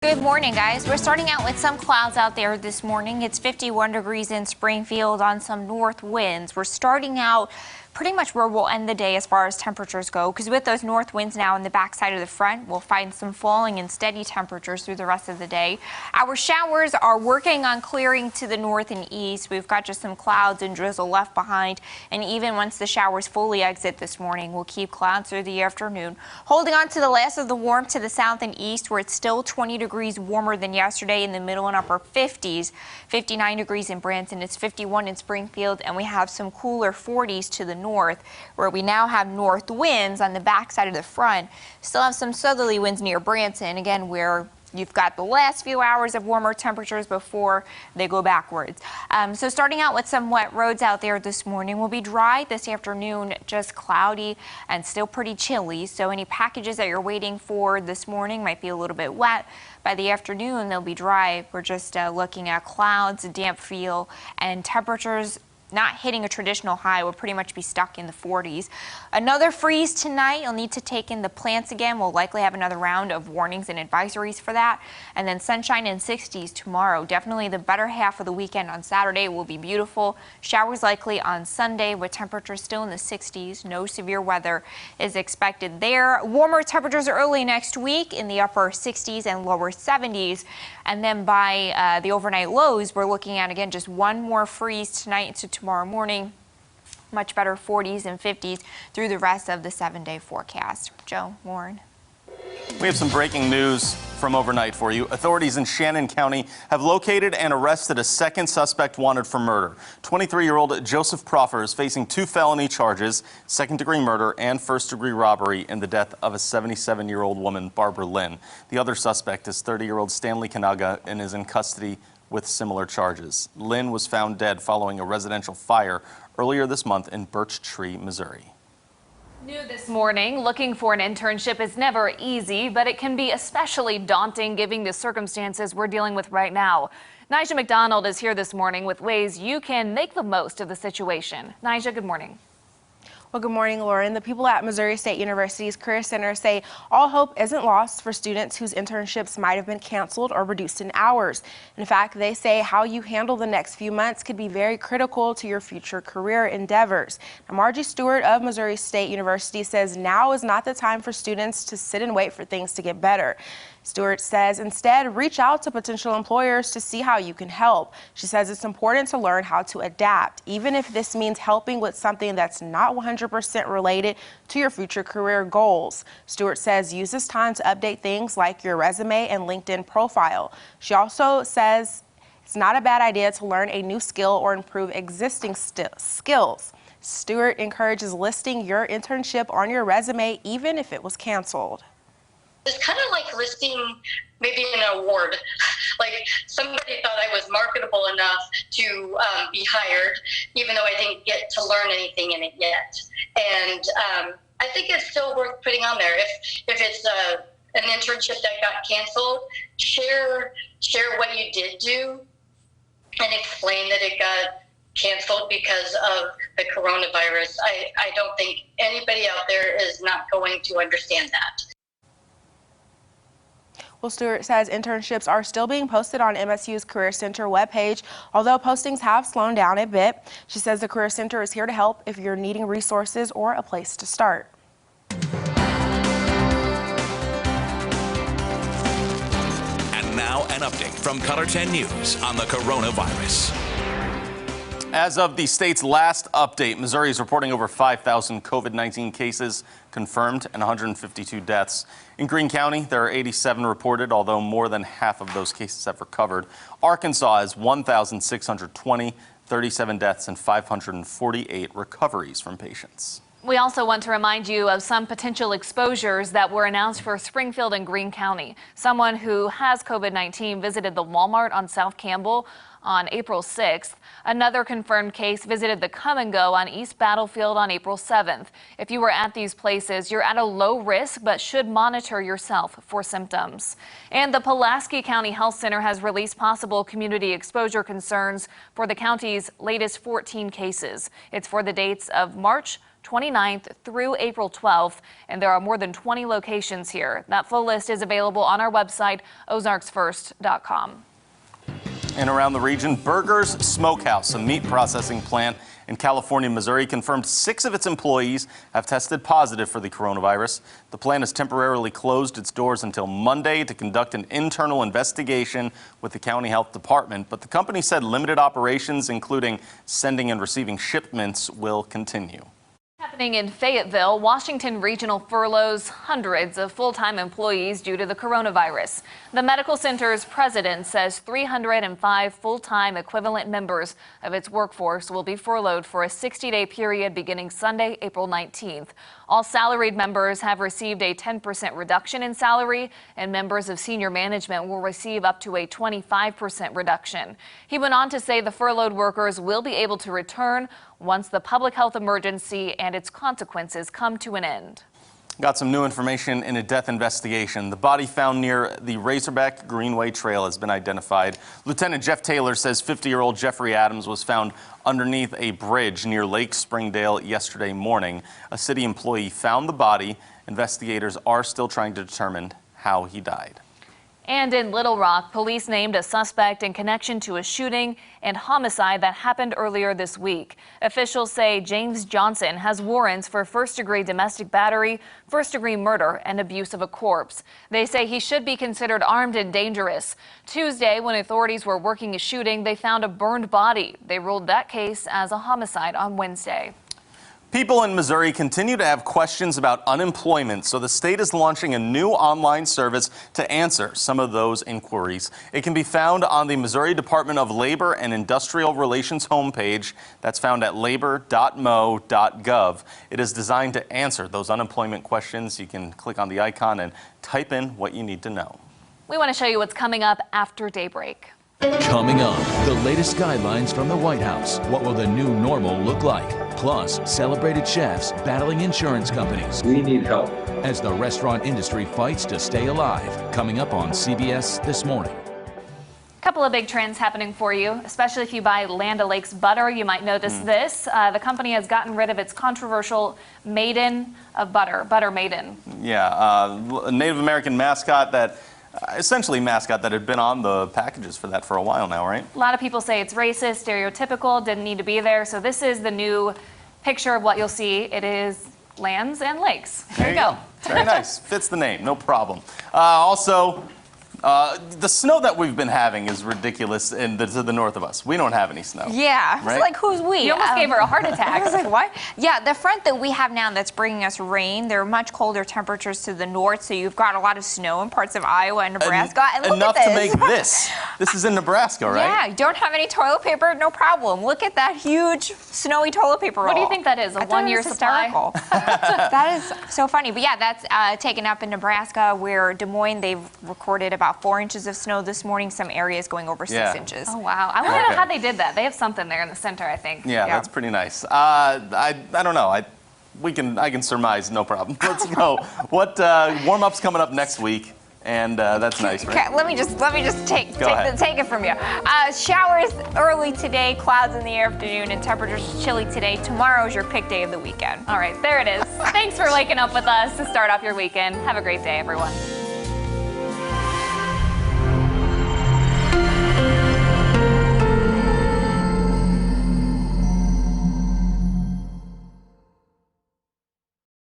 Good morning, guys. We're starting out with some clouds out there this morning. It's 51 degrees in Springfield on some north winds. We're starting out pretty much where we'll end the day as far as temperatures go, because with those north winds now in the backside of the front, we'll find some falling and steady temperatures through the rest of the day. Our showers are working on clearing to the north and east. We've got just some clouds and drizzle left behind, and even once the showers fully exit this morning, we'll keep clouds through the afternoon. Holding on to the last of the warmth to the south and east, where it's still 20 degrees warmer than yesterday in the middle and upper 50s. 59 degrees in Branson, it's 51 in Springfield, and we have some cooler 40s to the north, where we now have north winds on the backside of the front. Still have some southerly winds near Branson, again, where you've got the last few hours of warmer temperatures before they go backwards. So starting out with some wet roads out there this morning. Will be dry this afternoon, just cloudy and still pretty chilly. So any packages that you're waiting for this morning might be a little bit wet. By the afternoon, they'll be dry. We're just looking at clouds, a damp feel, and temperatures not hitting a traditional high. We'll pretty much be stuck in the 40s. Another freeze tonight. You'll need to take in the plants again. We'll likely have another round of warnings and advisories for that. And then sunshine in 60s tomorrow. Definitely the better half of the weekend on Saturday will be beautiful. Showers likely on Sunday with temperatures still in the 60s. No severe weather is expected there. Warmer temperatures early next week in the upper 60s and lower 70s. And then by the overnight lows, we're looking at, again, just one more freeze tonight into tomorrow morning. Much better 40s and 50s through the rest of the 7-day forecast. Joe, Warren. We have some breaking news from overnight for you. Authorities in Shannon County have located and arrested a second suspect wanted for murder. 23-year-old Joseph Proffer is facing 2 felony charges, second-degree murder and first-degree robbery in the death of a 77-year-old woman, Barbara Lynn. The other suspect is 30-year-old Stanley Kanaga and is in custody with similar charges. Lynn was found dead following a residential fire earlier this month in Birch Tree, Missouri. New this morning, looking for an internship is never easy, but it can be especially daunting given the circumstances we're dealing with right now. Nija McDonald is here this morning with ways you can make the most of the situation. Nija, good morning. Well, good morning, Lauren. The people at Missouri State University's Career Center say all hope isn't lost for students whose internships might have been canceled or reduced in hours. In fact, they say how you handle the next few months could be very critical to your future career endeavors. Now, Margie Stewart of Missouri State University says now is not the time for students to sit and wait for things to get better. Stewart says instead, reach out to potential employers to see how you can help. She says it's important to learn how to adapt, even if this means helping with something that's not 100% related to your future career goals. Stewart says use this time to update things like your resume and LinkedIn profile. She also says it's not a bad idea to learn a new skill or improve existing skills. Stewart encourages listing your internship on your resume, even if it was canceled. It's kind of like listing maybe an award. Like somebody thought I was marketable enough to be hired, even though I didn't get to learn anything in it yet. And I think it's still worth putting on there. If it's an internship that got canceled, share what you did do and explain that it got canceled because of the coronavirus. I don't think anybody out there is not going to understand that. Well, Stewart says internships are still being posted on MSU's Career Center webpage, although postings have slowed down a bit. She says the Career Center is here to help if you're needing resources or a place to start. And now an update from Color 10 News on the coronavirus. As of the state's last update, Missouri is reporting over 5,000 COVID-19 cases confirmed and 152 deaths. In Greene County, there are 87 reported, although more than half of those cases have recovered. Arkansas has 1,620, 37 deaths, and 548 recoveries from patients. We also want to remind you of some potential exposures that were announced for Springfield and Greene County. Someone who has COVID-19 visited the Walmart on South Campbell on April 6th. Another confirmed case visited the Come and Go on East Battlefield on April 7th. If you were at these places, you're at a low risk, but should monitor yourself for symptoms. And the Pulaski County Health Center has released possible community exposure concerns for the county's latest 14 cases. It's for the dates of March 29th through April 12th, and there are more than 20 locations here. That full list is available on our website, ozarksfirst.com. And around the region, Burgers Smokehouse, a meat processing plant in California, Missouri, confirmed 6 of its employees have tested positive for the coronavirus. The plant has temporarily closed its doors until Monday to conduct an internal investigation with the county health department. But the company said limited operations, including sending and receiving shipments, will continue. Happening in Fayetteville, Washington Regional furloughs hundreds of full-time employees due to the coronavirus. The medical center's president says 305 full-time equivalent members of its workforce will be furloughed for a 60-day period beginning Sunday, April 19th. All salaried members have received a 10% reduction in salary, and members of senior management will receive up to a 25% reduction. He went on to say the furloughed workers will be able to return once the public health emergency and its consequences come to an end. Got some new information in a death investigation. The body found near the Razorback Greenway Trail has been identified. Lieutenant Jeff Taylor says 50-year-old Jeffrey Adams was found underneath a bridge near Lake Springdale yesterday morning. A city employee found the body. Investigators are still trying to determine how he died. And in Little Rock, police named a suspect in connection to a shooting and homicide that happened earlier this week. Officials say James Johnson has warrants for first-degree domestic battery, first-degree murder, and abuse of a corpse. They say he should be considered armed and dangerous. Tuesday, when authorities were working a shooting, they found a burned body. They ruled that case as a homicide on Wednesday. People in Missouri continue to have questions about unemployment, so the state is launching a new online service to answer some of those inquiries. It can be found on the Missouri Department of Labor and Industrial Relations homepage. That's found at labor.mo.gov. It is designed to answer those unemployment questions. You can click on the icon and type in what you need to know. We want to show you what's coming up after Daybreak. Coming up, the latest guidelines from the White House. What will the new normal look like? Plus, celebrated chefs battling insurance companies. We need help as the restaurant industry fights to stay alive. Coming up on CBS This Morning. A couple of big trends happening for you, especially if you buy Land O'Lakes butter. You might notice this. The company has gotten rid of its controversial Maiden of butter, Butter Maiden. Yeah, a Native American mascot that essentially mascot that had been on the packages for a while now, right? A lot of people say it's racist, stereotypical, didn't need to be there. So this is the new picture of what you'll see. It is lands and lakes. There you go. Very nice. Fits the name. No problem. Also, the snow that we've been having is ridiculous to the north of us. We don't have any snow. Yeah, right? It's like, who's we? You almost gave her a heart attack. I was like, what? Yeah, the front that we have now that's bringing us rain, there are much colder temperatures to the north, so you've got a lot of snow in parts of Iowa and Nebraska. And look enough at to this. make this. This is in Nebraska, right? Yeah, you don't have any toilet paper, no problem. Look at that huge snowy toilet paper roll. What do you think that is, a one-year supply? Hysterical. That is so funny. But yeah, that's taken up in Nebraska, where Des Moines, they've recorded about 4 inches of snow this morning, some areas going over 6 inches. Oh, wow. I want to know how they did that. They have something there in the center, I think. Yeah, that's pretty nice. I don't know. I can surmise, no problem. Let's go. What warm-up's coming up next week? And that's nice, right? Okay, let me just take it from you. Showers early today, clouds in the afternoon, and temperatures chilly today. Tomorrow is your pick day of the weekend. All right, there it is. Thanks for waking up with us to start off your weekend. Have a great day, everyone.